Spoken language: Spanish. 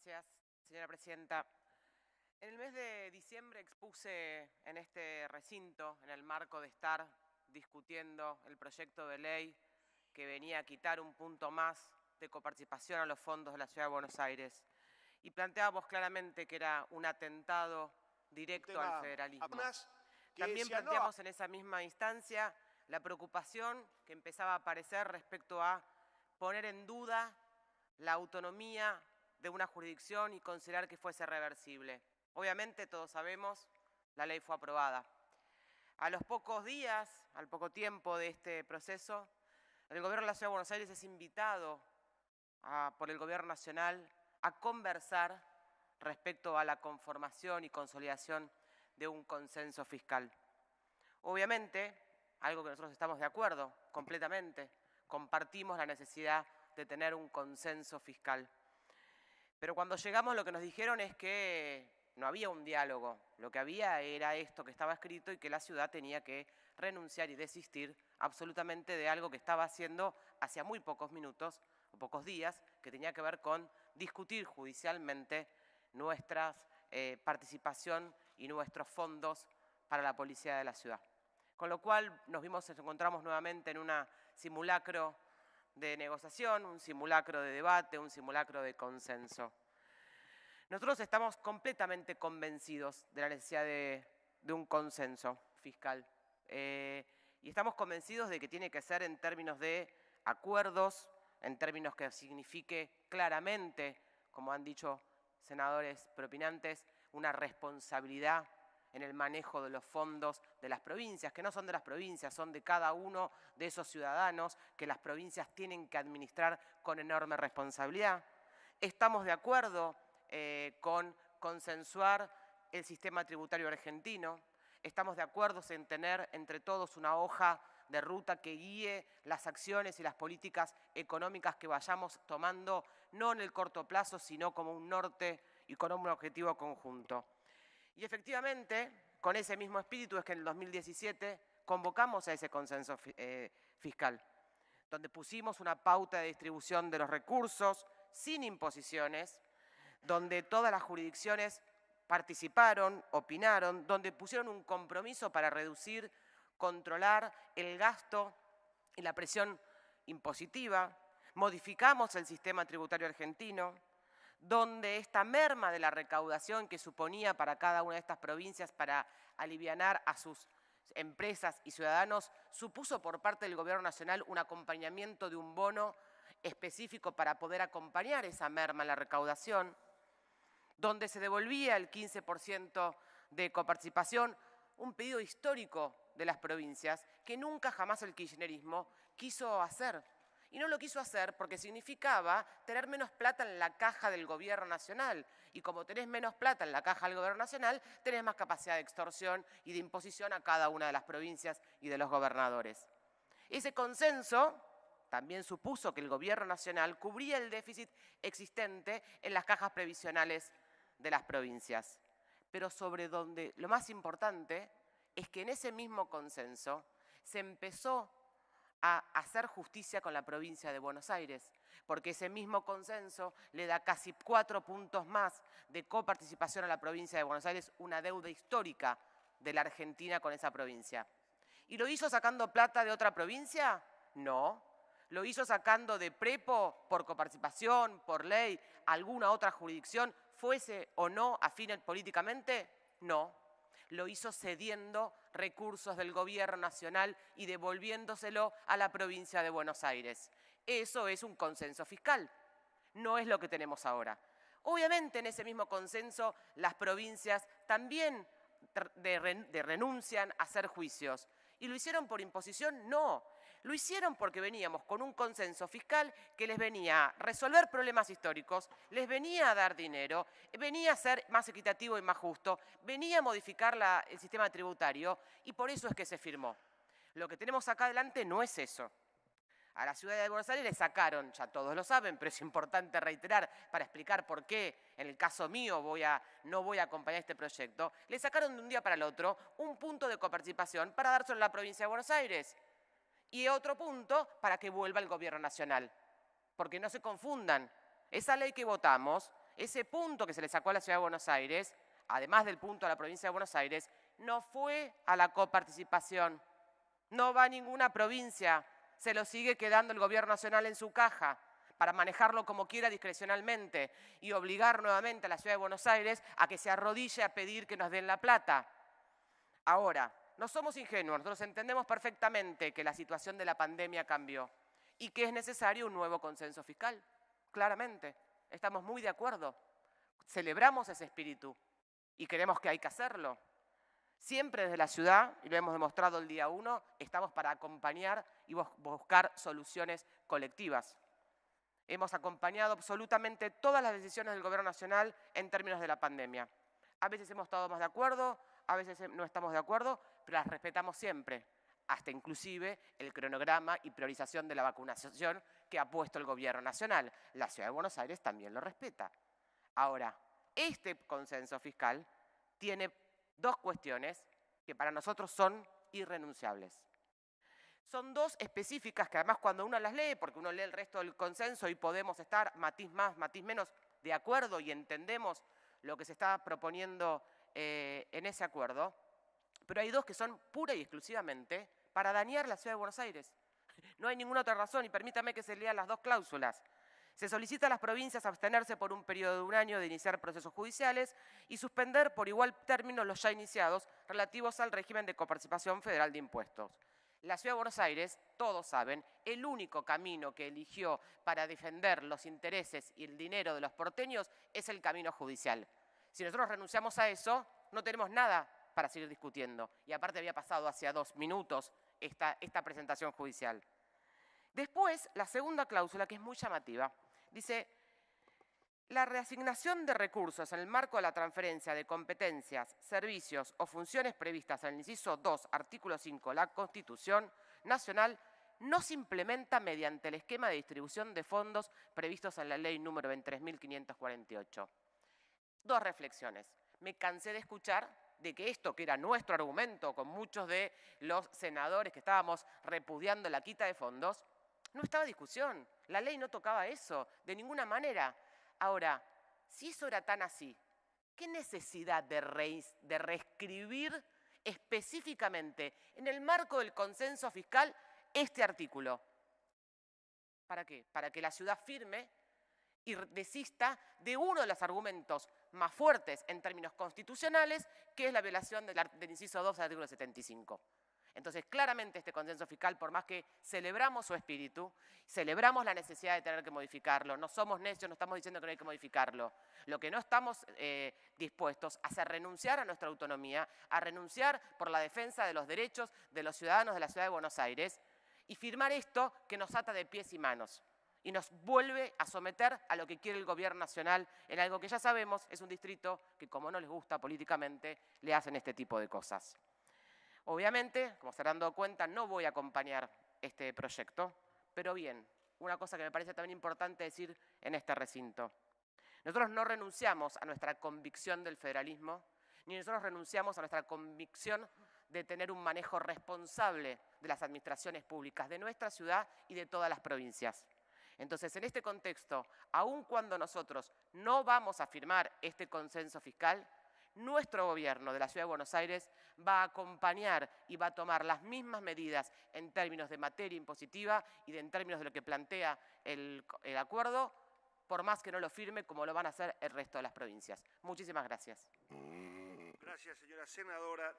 Gracias, señora presidenta. En el mes de diciembre expuse en este recinto, en el marco de estar discutiendo el proyecto de ley que venía a quitar un punto más de coparticipación a los fondos de la Ciudad de Buenos Aires, y planteábamos claramente que era un atentado directo al federalismo. También planteamos en esa misma instancia la preocupación que empezaba a aparecer respecto a poner en duda la autonomía de una jurisdicción y considerar que fuese reversible. Obviamente, todos sabemos, la ley fue aprobada. A los pocos días, al poco tiempo de este proceso, el Gobierno de la Ciudad de Buenos Aires es invitado por el Gobierno Nacional a conversar respecto a la conformación y consolidación de un consenso fiscal. Obviamente, algo que nosotros estamos de acuerdo completamente, compartimos la necesidad de tener un consenso fiscal. Pero cuando llegamos lo que nos dijeron es que no había un diálogo, lo que había era esto que estaba escrito y que la ciudad tenía que renunciar y desistir absolutamente de algo que estaba haciendo hacía muy pocos minutos o pocos días, que tenía que ver con discutir judicialmente nuestra participación y nuestros fondos para la policía de la ciudad. Con lo cual nos encontramos nuevamente en un simulacro de negociación, un simulacro de debate, un simulacro de consenso. Nosotros estamos completamente convencidos de la necesidad de un consenso fiscal y estamos convencidos de que tiene que ser en términos de acuerdos, en términos que signifique claramente, como han dicho senadores propinantes, una responsabilidad en el manejo de los fondos de las provincias, que no son de las provincias, son de cada uno de esos ciudadanos que las provincias tienen que administrar con enorme responsabilidad. Estamos de acuerdo con consensuar el sistema tributario argentino. Estamos de acuerdo en tener entre todos una hoja de ruta que guíe las acciones y las políticas económicas que vayamos tomando, no en el corto plazo, sino como un norte y con un objetivo conjunto. Y efectivamente, con ese mismo espíritu es que en el 2017 convocamos a ese consenso fiscal, donde pusimos una pauta de distribución de los recursos sin imposiciones, donde todas las jurisdicciones participaron, opinaron, donde pusieron un compromiso para reducir, controlar el gasto y la presión impositiva, modificamos el sistema tributario argentino, donde esta merma de la recaudación que suponía para cada una de estas provincias para alivianar a sus empresas y ciudadanos, supuso por parte del Gobierno Nacional un acompañamiento de un bono específico para poder acompañar esa merma en la recaudación, donde se devolvía el 15% de coparticipación, un pedido histórico de las provincias que nunca jamás el kirchnerismo quiso hacer. Y no lo quiso hacer porque significaba tener menos plata en la caja del Gobierno Nacional. Y como tenés menos plata en la caja del Gobierno Nacional, tenés más capacidad de extorsión y de imposición a cada una de las provincias y de los gobernadores. Ese consenso también supuso que el Gobierno Nacional cubría el déficit existente en las cajas previsionales de las provincias. Pero sobre donde lo más importante es que en ese mismo consenso se empezó a hacer justicia con la provincia de Buenos Aires, porque ese mismo consenso le da casi 4 puntos más de coparticipación a la provincia de Buenos Aires, una deuda histórica de la Argentina con esa provincia. ¿Y lo hizo sacando plata de otra provincia? No. ¿Lo hizo sacando de prepo por coparticipación, por ley, alguna otra jurisdicción, fuese o no afín políticamente? No. Lo hizo cediendo recursos del Gobierno Nacional y devolviéndoselo a la provincia de Buenos Aires. Eso es un consenso fiscal, no es lo que tenemos ahora. Obviamente en ese mismo consenso las provincias también renuncian a hacer juicios. ¿Y lo hicieron por imposición? No. Lo hicieron porque veníamos con un consenso fiscal que les venía a resolver problemas históricos, les venía a dar dinero, venía a ser más equitativo y más justo, venía a modificar el sistema tributario y por eso es que se firmó. Lo que tenemos acá adelante no es eso. A la ciudad de Buenos Aires le sacaron, ya todos lo saben, pero es importante reiterar para explicar por qué, en el caso mío, no voy a acompañar este proyecto, le sacaron de un día para el otro un punto de coparticipación para dárselo a la provincia de Buenos Aires y otro punto para que vuelva el Gobierno Nacional. Porque no se confundan, esa ley que votamos ese punto que se le sacó a la Ciudad de Buenos Aires, además del punto a la provincia de Buenos Aires, no fue a la coparticipación. No va a ninguna provincia, se lo sigue quedando el Gobierno Nacional en su caja para manejarlo como quiera discrecionalmente y obligar nuevamente a la Ciudad de Buenos Aires a que se arrodille a pedir que nos den la plata. Ahora, no somos ingenuos, nosotros entendemos perfectamente que la situación de la pandemia cambió y que es necesario un nuevo consenso fiscal, claramente. Estamos muy de acuerdo, celebramos ese espíritu y creemos que hay que hacerlo. Siempre desde la ciudad, y lo hemos demostrado el día 1, estamos para acompañar y buscar soluciones colectivas. Hemos acompañado absolutamente todas las decisiones del Gobierno Nacional en términos de la pandemia. A veces hemos estado más de acuerdo, a veces no estamos de acuerdo, pero las respetamos siempre, hasta inclusive el cronograma y priorización de la vacunación que ha puesto el Gobierno Nacional. La Ciudad de Buenos Aires también lo respeta. Ahora, este consenso fiscal tiene dos cuestiones que para nosotros son irrenunciables. Son dos específicas que además cuando uno las lee, porque uno lee el resto del consenso y podemos estar matiz más, matiz menos de acuerdo y entendemos lo que se está proponiendo en ese acuerdo, pero hay dos que son pura y exclusivamente para dañar la Ciudad de Buenos Aires. No hay ninguna otra razón y permítame que se lean las dos cláusulas. Se solicita a las provincias abstenerse por un periodo de 1 año de iniciar procesos judiciales y suspender por igual término los ya iniciados relativos al régimen de coparticipación federal de impuestos. La Ciudad de Buenos Aires, todos saben, el único camino que eligió para defender los intereses y el dinero de los porteños es el camino judicial. Si nosotros renunciamos a eso, no tenemos nada para seguir discutiendo. Y aparte había pasado hacia 2 minutos esta presentación judicial. Después, la segunda cláusula, que es muy llamativa, dice: la reasignación de recursos en el marco de la transferencia de competencias, servicios o funciones previstas en el inciso 2, artículo 5 de la Constitución Nacional no se implementa mediante el esquema de distribución de fondos previstos en la ley número 23.548. Dos reflexiones. Me cansé de escuchar de que esto, que era nuestro argumento con muchos de los senadores que estábamos repudiando la quita de fondos, no estaba en discusión. La ley no tocaba eso, de ninguna manera. Ahora, si eso era tan así, ¿qué necesidad de reescribir específicamente en el marco del consenso fiscal este artículo? ¿Para qué? Para que la ciudad firme y desista de uno de los argumentos más fuertes en términos constitucionales, que es la violación del inciso 2 del artículo 75. Entonces, claramente este consenso fiscal, por más que celebramos su espíritu, celebramos la necesidad de tener que modificarlo, no somos necios, no estamos diciendo que no hay que modificarlo. Lo que no estamos dispuestos a hacer renunciar a nuestra autonomía, a renunciar por la defensa de los derechos de los ciudadanos de la Ciudad de Buenos Aires y firmar esto que nos ata de pies y manos y nos vuelve a someter a lo que quiere el Gobierno Nacional en algo que ya sabemos es un distrito que, como no les gusta políticamente, le hacen este tipo de cosas. Obviamente, como se habrán dado cuenta, no voy a acompañar este proyecto, pero bien, una cosa que me parece también importante decir en este recinto. Nosotros no renunciamos a nuestra convicción del federalismo, ni nosotros renunciamos a nuestra convicción de tener un manejo responsable de las administraciones públicas de nuestra ciudad y de todas las provincias. Entonces, en este contexto, aun cuando nosotros no vamos a firmar este consenso fiscal, nuestro gobierno de la Ciudad de Buenos Aires va a acompañar y va a tomar las mismas medidas en términos de materia impositiva y en términos de lo que plantea el acuerdo, por más que no lo firme, como lo van a hacer el resto de las provincias. Muchísimas gracias. Gracias, señora senadora.